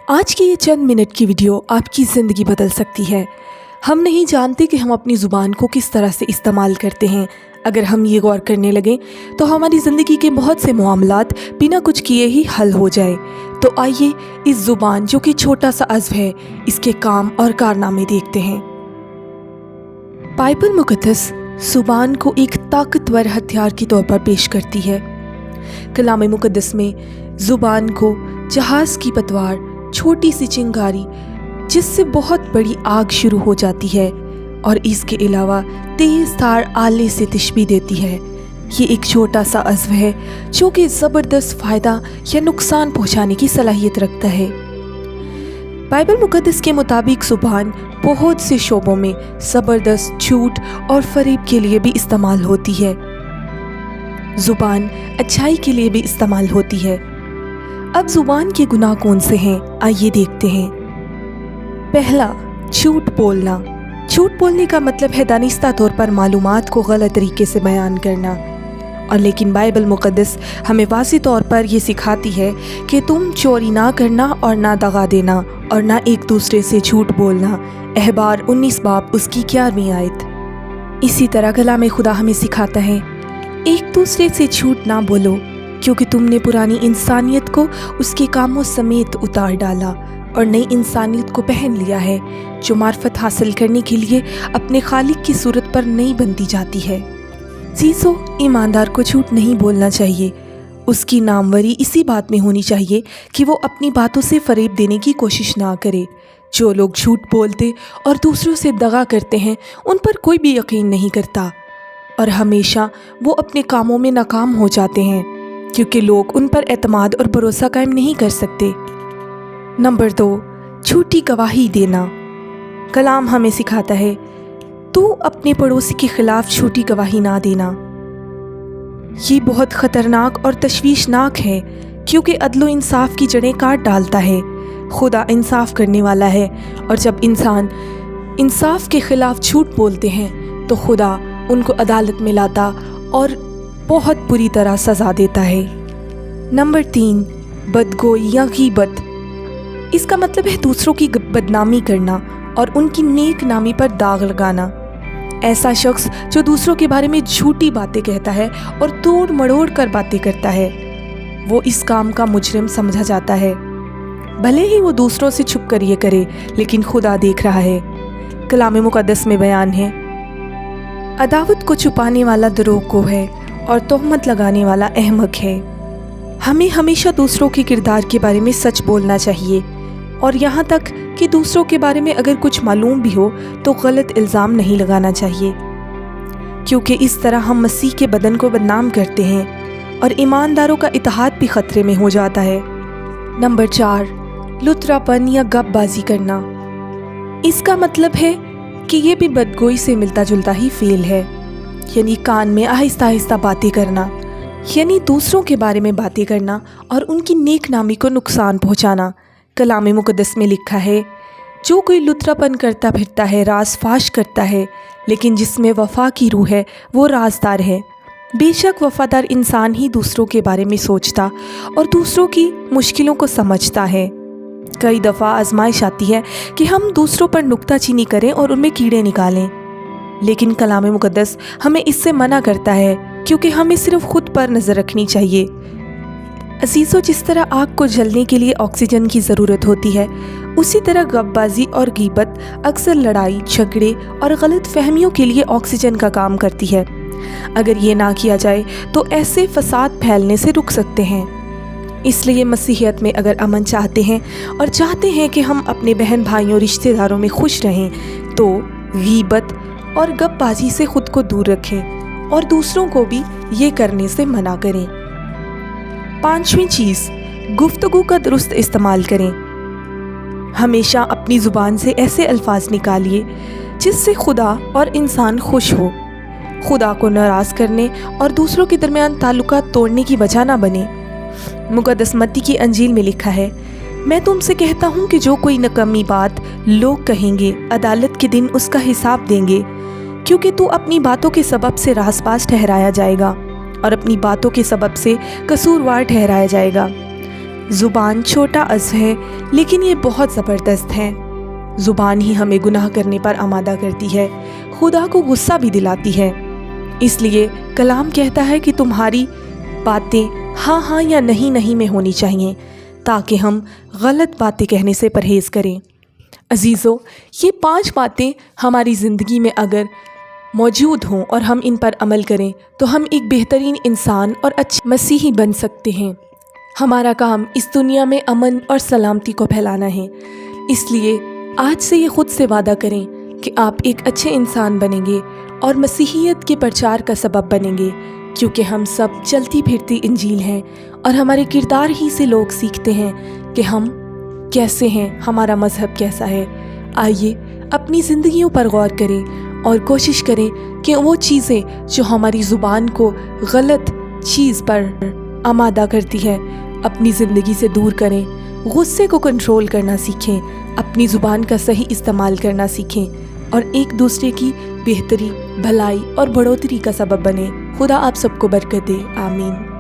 आज की ये चंद मिनट की वीडियो आपकी ज़िंदगी बदल सकती है। हम नहीं जानते कि हम अपनी ज़ुबान को किस तरह से इस्तेमाल करते हैं। अगर हम ये गौर करने लगें तो हमारी ज़िंदगी के बहुत से मामलात बिना कुछ किए ही हल हो जाए। तो आइए इस ज़ुबान जो कि छोटा सा अज़्व है, इसके काम और कारनामे देखते हैं। बाइबल मुक़द्दस ज़ुबान को एक ताकतवर हथियार के तौर पर पेश करती है। कलाम मुक़द्दस में ज़ुबान को जहाज़ की पतवार, छोटी सी चिंगारी जिससे बहुत बड़ी आग शुरू हो जाती है, और इसके अलावा तेज़ धार आले से तशबीह देती है। ये एक छोटा सा अज़्व है जो कि ज़बरदस्त फ़ायदा या नुकसान पहुंचाने की सलाहियत रखता है। बाइबल मुक़द्दस के मुताबिक ज़ुबान बहुत से शोबों में ज़बरदस्त झूठ और फरेब के लिए भी इस्तेमाल होती है। ज़ुबान अच्छाई के लिए भी इस्तेमाल होती है। अब ज़ुबान के गुनाह कौन से हैं, आइए देखते हैं। पहला, झूठ बोलना। झूठ बोलने का मतलब है दानिस्ता तौर पर मालूमात को गलत तरीके से बयान करना। और लेकिन बाइबल मुक़द्दस हमें वाज़ेह तौर पर ये सिखाती है कि तुम चोरी ना करना और ना दगा देना और ना एक दूसरे से झूठ बोलना। अहबार 19 बाब उसकी 11वीं आयत। इसी तरह कलाम खुदा हमें सिखाता है, एक दूसरे से झूठ ना बोलो, क्योंकि तुमने पुरानी इंसानियत को उसके कामों समेत उतार डाला और नई इंसानियत को पहन लिया है, जो मार्फत हासिल करने के लिए अपने खालिक की सूरत पर नहीं बनती जाती है। अज़ीज़ों, ईमानदार को झूठ नहीं बोलना चाहिए। उसकी नामवरी इसी बात में होनी चाहिए कि वो अपनी बातों से फरेब देने की कोशिश ना करे। जो लोग झूठ बोलते और दूसरों से दगा करते हैं, उन पर कोई भी यकीन नहीं करता और हमेशा वो अपने कामों में नाकाम हो जाते हैं, क्योंकि लोग उन पर एतमाद और भरोसा कायम नहीं कर सकते। नंबर 2, झूठी गवाही देना। कलाम हमें सिखाता है, तू अपने पड़ोसी के खिलाफ झूठी गवाही ना देना। ये बहुत ख़तरनाक और तशवीशनाक है, क्योंकि अदलो इंसाफ की जड़ें काट डालता है। खुदा इंसाफ करने वाला है, और जब इंसान इंसाफ के खिलाफ झूठ बोलते हैं तो खुदा उनको अदालत में लाता और बहुत बुरी तरह सज़ा देता है। नंबर 3, बदगोई या गीबत। इसका मतलब है दूसरों की बदनामी करना और उनकी नेक नामी पर दाग लगाना। ऐसा शख्स जो दूसरों के बारे में झूठी बातें कहता है और तोड़ मड़ोड़ कर बातें करता है, वो इस काम का मुजरिम समझा जाता है। भले ही वो दूसरों से छुप कर ये करे, लेकिन खुदा देख रहा है। कलाम मुक़द्दस में बयान है, अदावत को छुपाने वाला दरोगो है और तोहमत लगाने वाला अहमक है। हमें हमेशा दूसरों के किरदार के बारे में सच बोलना चाहिए, और यहाँ तक कि दूसरों के बारे में अगर कुछ मालूम भी हो तो गलत इल्ज़ाम नहीं लगाना चाहिए, क्योंकि इस तरह हम मसीह के बदन को बदनाम करते हैं और ईमानदारों का इत्तेहाद भी ख़तरे में हो जाता है। नंबर 4, लुतरापन या गपबाजी करना। इसका मतलब है कि ये भी बदगोई से मिलता जुलता ही फ़ेल है, यानी कान में आहिस्ता आहिस्ता बातें करना, यानी दूसरों के बारे में बातें करना और उनकी नेक नामी को नुकसान पहुंचाना। कलाम मुक़द्दस में लिखा है, जो कोई लुतरापन करता फिरता है राज फाश करता है, लेकिन जिसमें वफ़ा की रूह है वो राजदार है। बेशक वफ़ादार इंसान ही दूसरों के बारे में सोचता और दूसरों की मुश्किलों को समझता है। कई दफ़ा आजमाइश आती है कि हम दूसरों पर नुक्ताचीनी करें और उनमें कीड़े निकालें, लेकिन कलाम मुक़द्दस हमें इससे मना करता है, क्योंकि हमें सिर्फ खुद पर नज़र रखनी चाहिए। अज़ीज़ों, जिस तरह आग को जलने के लिए ऑक्सीजन की ज़रूरत होती है, उसी तरह गपबाजी और गीबत अक्सर लड़ाई, झगड़े और गलत फहमियों के लिए ऑक्सीजन का काम करती है। अगर ये ना किया जाए तो ऐसे फसाद फैलने से रुक सकते हैं। इसलिए मसीहियत में अगर अमन चाहते हैं और चाहते हैं कि हम अपने बहन भाइयों रिश्तेदारों में खुश रहें, तो गीबत और गपबाजी से खुद को दूर रखें और दूसरों को भी ये करने से मना करें। 5वीं चीज़, गुफ्तगू का दुरुस्त इस्तेमाल करें। हमेशा अपनी ज़ुबान से ऐसे अल्फाज निकालिए जिससे खुदा और इंसान खुश हो, खुदा को नाराज़ करने और दूसरों के दरमियान ताल्लुकात तोड़ने की वजह ना बने। मुक़द्दस मत्ती की अंजील में लिखा है, मैं तुमसे कहता हूँ कि जो कोई नकम्मी बात लोग कहेंगे, अदालत के दिन उसका हिसाब देंगे, क्योंकि तू अपनी बातों के सबब से रासबाज ठहराया जाएगा और अपनी बातों के सबब से कसूरवार ठहराया जाएगा। ज़ुबान छोटा अज़ है लेकिन ये बहुत ज़बरदस्त है। ज़ुबान ही हमें गुनाह करने पर आमादा करती है, खुदा को गुस्सा भी दिलाती है। इसलिए कलाम कहता है कि तुम्हारी बातें हाँ हाँ या नहीं नहीं में होनी चाहिए, ताकि हम गलत बातें कहने से परहेज़ करें। अजीज़ों, ये 5 बातें हमारी ज़िंदगी में अगर मौजूद हों और हम इन पर अमल करें तो हम एक बेहतरीन इंसान और अच्छे मसीही बन सकते हैं। हमारा काम इस दुनिया में अमन और सलामती को फैलाना है। इसलिए आज से ये खुद से वादा करें कि आप एक अच्छे इंसान बनेंगे और मसीहियत के प्रचार का सबब बनेंगे, क्योंकि हम सब चलती फिरती इंजील हैं और हमारे किरदार ही से लोग सीखते हैं कि हम कैसे हैं, हमारा मज़हब कैसा है। आइए अपनी ज़िंदगियों पर गौर करें और कोशिश करें कि वो चीज़ें जो हमारी ज़ुबान को गलत चीज़ पर आमादा करती है अपनी ज़िंदगी से दूर करें। गुस्से को कंट्रोल करना सीखें, अपनी ज़ुबान का सही इस्तेमाल करना सीखें और एक दूसरे की बेहतरी, भलाई और बढ़ोतरी का सबब बने। खुदा आप सबको बरकत दे। आमीन।